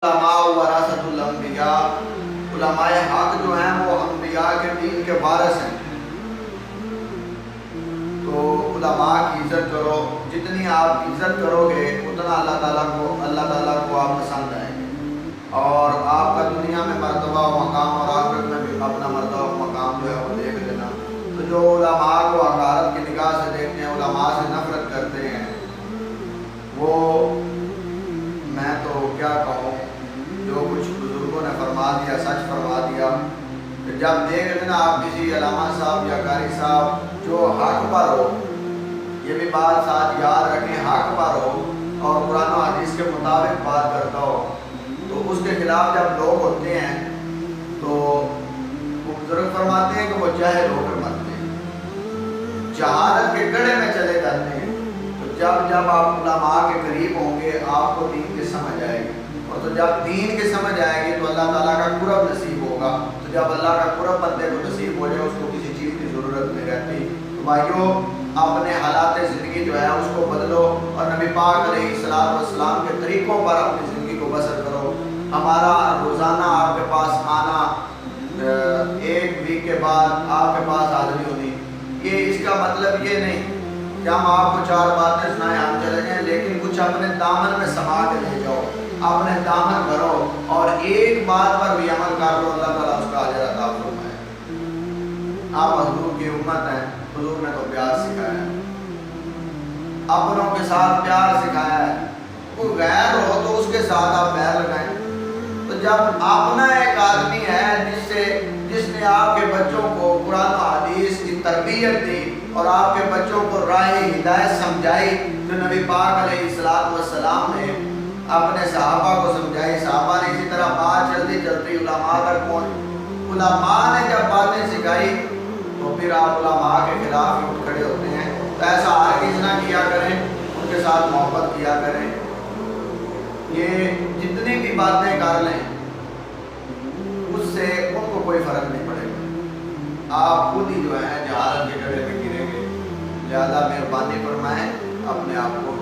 علماء وراثۃ الانبیاء، علماء حق جو ہیں وہ انبیاء کے دین کے وارث ہیں۔ تو علماء کی عزت کرو، جتنی آپ عزت کرو گے اتنا اللہ تعالیٰ کو آپ پسند آئیں گے، اور آپ کا دنیا میں مرتبہ و مقام اور آخرت میں بھی اپنا مرتبہ و مقام جو ہے وہ دیکھ لینا۔ تو جو علماء کو حقارت کی نگاہ سے دیکھتے ہیں، علماء سے نفرت کرتے ہیں، وہ میں تو کیا کہوں، جو کچھ بزرگوں نے فرما دیا سچ فرما دیا۔ جب دیکھ لینا آپ کسی علامہ صاحب یا قاری صاحب جو حق پر ہو، یہ بھی بات ساتھ یاد رکھیں، حق پر ہو اور قرآن و حدیث کے مطابق بات کرتا ہو، تو اس کے خلاف جب لوگ ہوتے ہیں تو وہ بزرگ فرماتے ہیں کہ وہ جاہل ہو کر مرتے ہیں، جہالت کے گڑھے میں چلے جاتے ہیں۔ تو جب آپ علماء کے قریب ہوں گے آپ کو دین کی سمجھ آئے گی، اور تو جب دین کی سمجھ آئے گی تو اللہ تعالیٰ کا قرب نصیب ہوگا۔ تو جب اللہ کا قرب بندے کو نصیب ہو جائے اس کو کسی چیز کی ضرورت نہیں رہتی۔ تو بھائیو، اپنے حالات زندگی جو ہے اس کو بدلو اور نبی پاک علیہ السلام کے طریقوں پر اپنی زندگی کو بسر کرو۔ ہمارا روزانہ آپ کے پاس آنا، ایک ویک کے بعد آپ کے پاس حاضری ہونی، یہ اس کا مطلب یہ نہیں کہ ہم آپ کو 4 باتیں سنائیں ہم چلے جائیں، لیکن کچھ اپنے دامن میں سما کے لے جاؤ، اپنے دامن بھرو اور ایک بات پر بھی عمل کر لو، اللہ تعالیٰ اس کا اجر عطا فرمائے۔ آپ حضور کی امت ہیں، حضور نے تو پیار سکھایا ہے، اپنوں کے ساتھ پیار سکھایا ہے، کوئی غیر ہو تو اس کے ساتھ آپ پیر لگائیں۔ تو جب اپنا ایک آدمی ہے جس نے آپ کے بچوں کو قرآن و حدیث کی تربیت دی اور آپ کے بچوں کو راہ ہدایت سمجھائی، جو نبی پاک علیہ السلام نے اپنے صحابہ کو سمجھائی، صحابہ نے اسی طرح بات چلتی چلتی علماء تک پہنچی، علماء نے جب باتیں سکھائی تو پھر آپ علماء کے خلاف اٹھ کھڑے ہوتے ہیں۔ تو ایسا ہرگز نہ کیا کریں، ان کے ساتھ محبت کیا کریں۔ یہ جتنی بھی باتیں کر لیں اس سے ان کو کوئی فرق نہیں پڑے گا، آپ خود ہی جو ہے جہالت کے گڑھے میں گریں گے۔ لہذا مہربانی فرمائیں، اپنے آپ کو